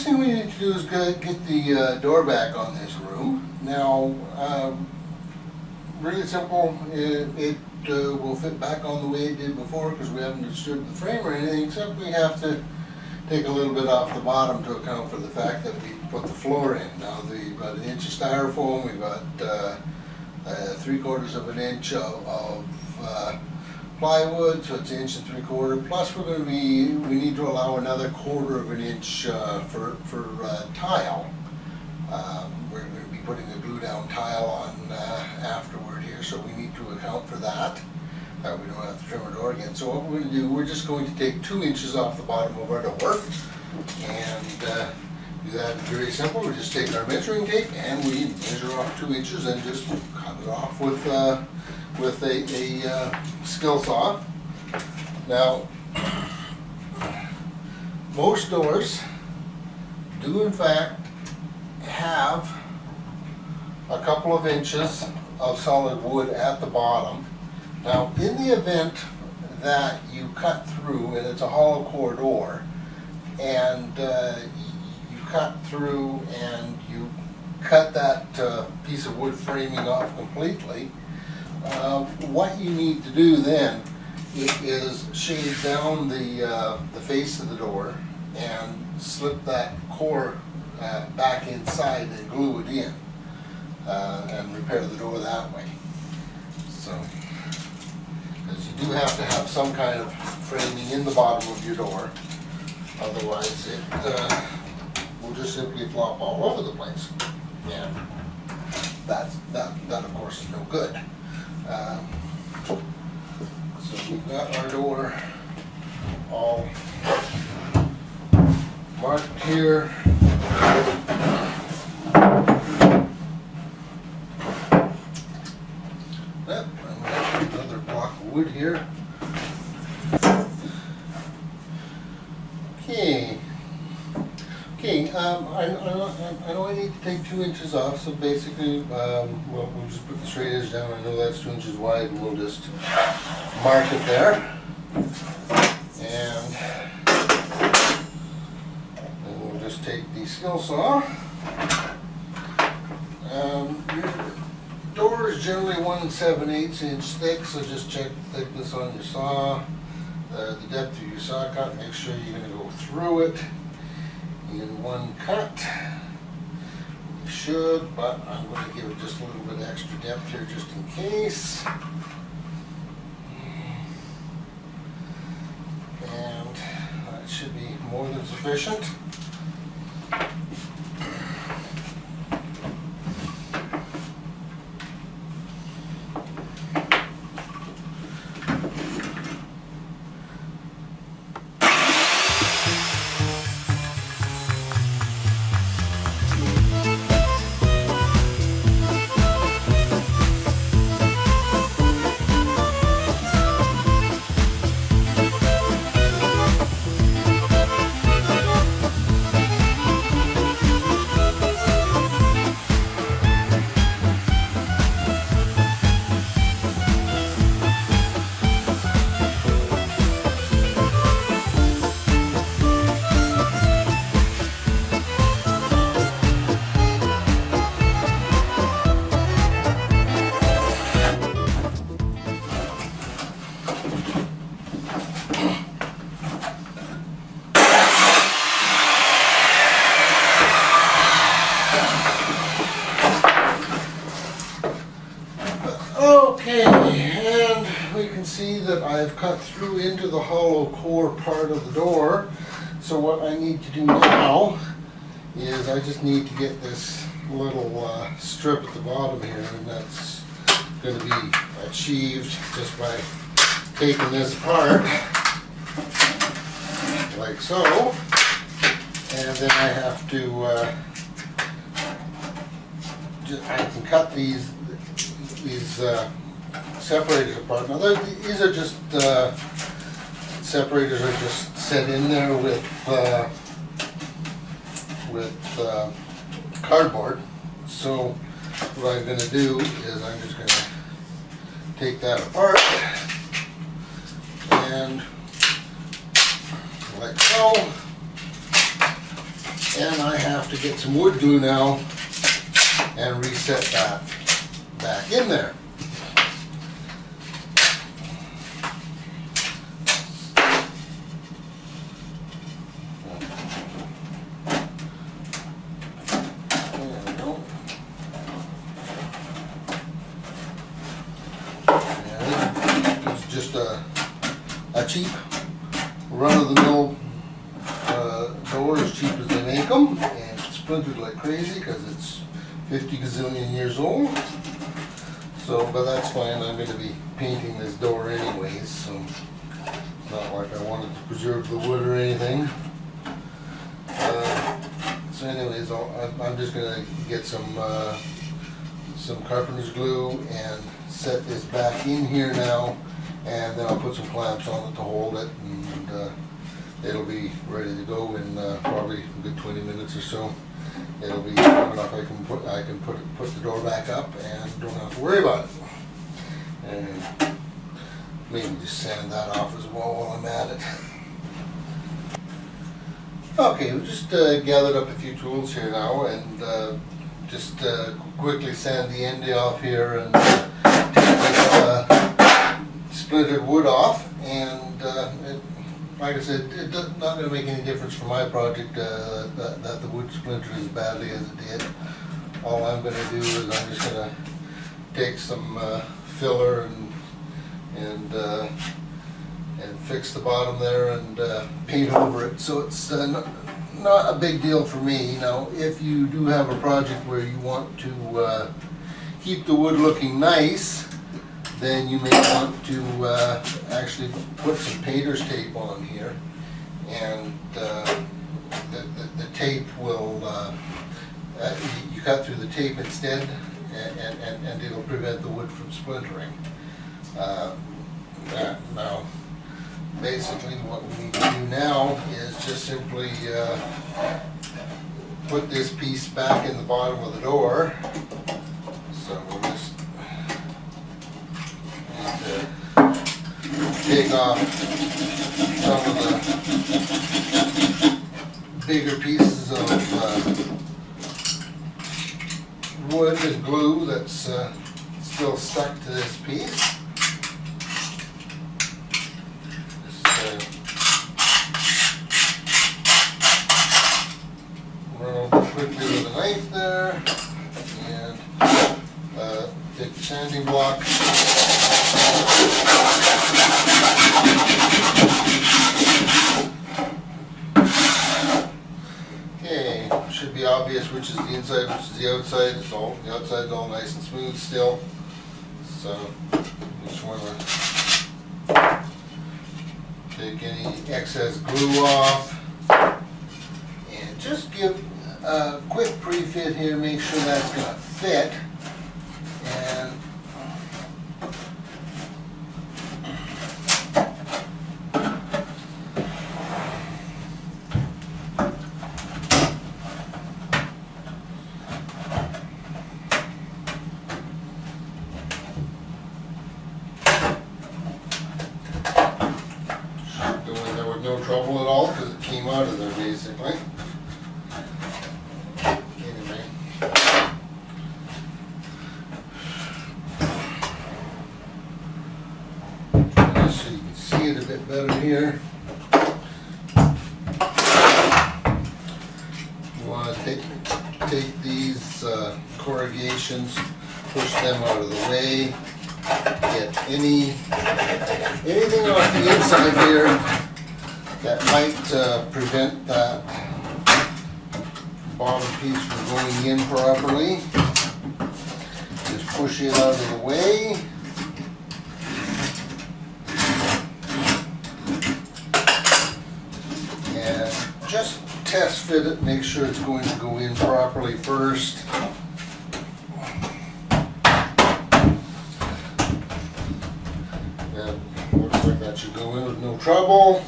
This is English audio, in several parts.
first thing we need to do is get the door back on this room. Now, really simple. It will fit back on the way it did before because we haven't disturbed the frame or anything, except we have to take a little bit off the bottom to account for the fact that we put the floor in. Now, we've got an inch of styrofoam, we've got 3/4 of an inch of plywood, so it's 1 3/4 inches. Plus, we need to allow another 1/4 of an inch for tile. We're going to be putting a glue down tile on afterward here, so we need to account for that. We don't have to trim our door again. So what we're going to do, we're just going to take 2 inches off the bottom of our door, and do that very simple. We just take our measuring tape and we measure off 2 inches and just cut it off with a skill saw. Now, most doors do in fact have a couple of inches of solid wood at the bottom. Now, in the event that you cut through and it's a hollow core door, and you cut through and you cut that piece of wood framing off completely, what you need to do then is shave down the face of the door and slip that core back inside and glue it in and repair the door that way. So, because you do have to have some kind of framing in the bottom of your door, otherwise it will just simply flop all over the place. Yeah, that of course is no good. So we've got our door all marked here. Yep, I'm going to put another block of wood here. Okay. Okay, I know I need to take 2 inches off, so basically, we'll just put the straight edge down. I know that's 2 inches wide, and we'll just mark it there. And then we'll just take the skill saw. Your door is generally 1 7/8 inch thick, so just check the thickness on your saw. The depth of your saw cut, make sure you're going to go through it in one cut. You should, but I'm going to give it just a little bit extra depth here just in case. And that should be more than sufficient. Okay, and we can see that I've cut through into the hollow core part of the door. So what I need to do now is I just need to get this little strip at the bottom here, and that's going to be achieved just by taking this apart, like so. And then I have to, I can cut these separators apart. Now these are just separators are just set in there with cardboard. So what I'm going to do is I'm just going to take that apart and like so. And I have to get some wood glue now and reset that back in there. There we go. And it's just a cheap run-of-the-mill door, as cheap as they make them, and it's splintered like crazy because it's 50 gazillion years old. So, but that's fine. I'm going to be painting this door anyways, so it's not like I wanted to preserve the wood or anything. So anyways, I'm just going to get some carpenter's glue and set this back in here now, and then I'll put some clamps on it to hold it, and it'll be ready to go in probably a good 20 minutes or so. It'll be long enough I can put the door back up and don't have to worry about it. And maybe just sand that off as well while I'm at it. Okay, we just gathered up a few tools here now, and just quickly sand the end off here and take this splintered wood off. And like I said, it's not going to make any difference for my project that the wood splintered as badly as it did. All I'm going to do is I'm just going to take some filler and fix the bottom there and paint over it. So it's not a big deal for me. Now, if you do have a project where you want to keep the wood looking nice, then you may want to actually put some painter's tape on here, and the tape will, you cut through the tape instead, and it'll prevent the wood from splintering. Now, basically what we need to do now is just simply put this piece back in the bottom of the door. So we'll just take off some of the bigger pieces of wood and glue that's still stuck to this piece. Just run over quickly with a knife there, and take the sanding block. Okay, should be obvious which is the inside, which is the outside. The outside's all nice and smooth still. So just want to take any excess glue off and just give a quick pre-fit here. Make sure that's going to fit. And no trouble at all because it came out of there basically. Anyway. Just so you can see it a bit better here. You want to take these corrugations, push them out of the way, get anything off the inside here that might prevent that bottom piece from going in properly. Just push it out of the way. And just test fit it, make sure it's going to go in properly first. That looks like that should go in with no trouble.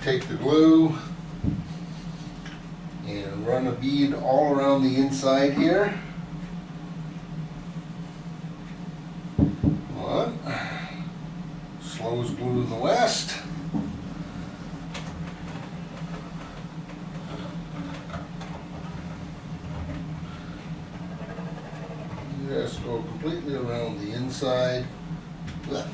Take the glue and run a bead all around the inside here. One, Just go completely around the inside. That.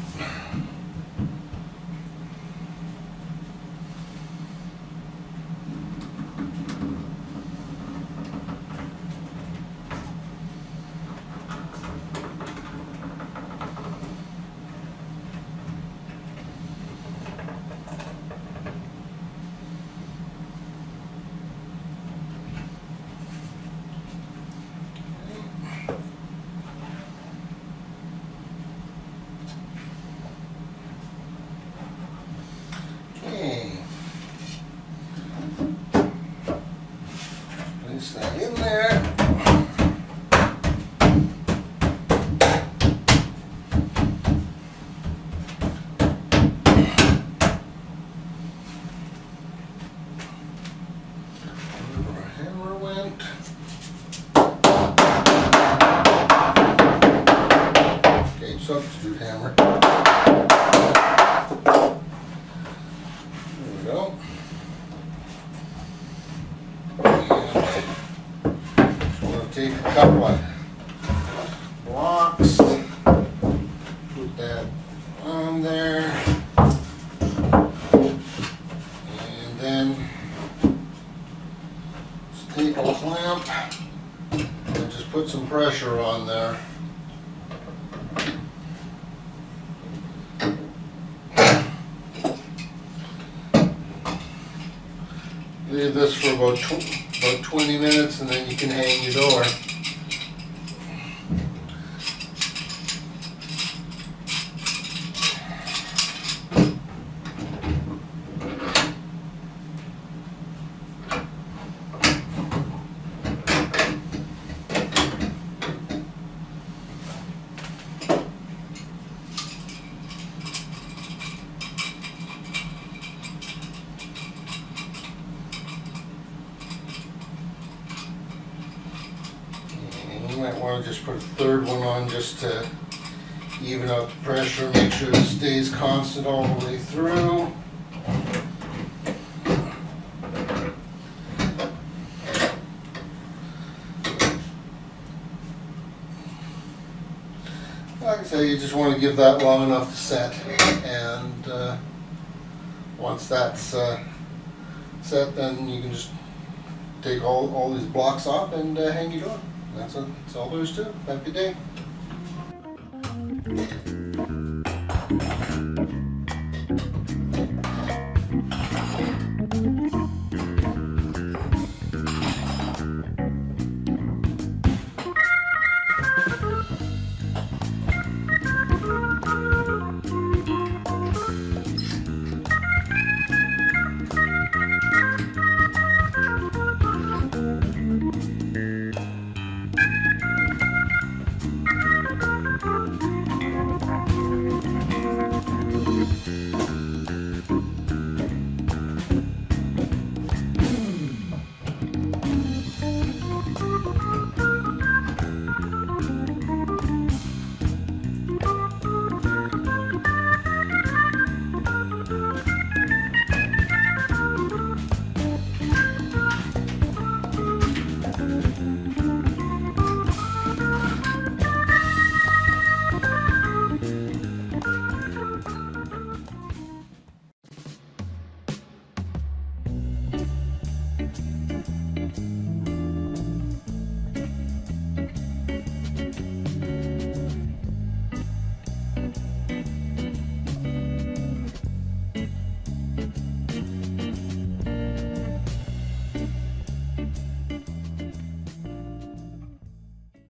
Okay. Place that in there. Where our hammer went. Okay, substitute hammer. Go. Just want to take a couple of blocks, put that on there, and then staple clamp and just put some pressure on there. Leave this for about 20 minutes and then you can hang your door. You might want to just put a third one on just to even out the pressure, make sure it stays constant all the way through. Like I say, you just want to give that long enough to set, and once that's set, then you can just take all these blocks off and hang your door. That's all there is to it. Have a good day.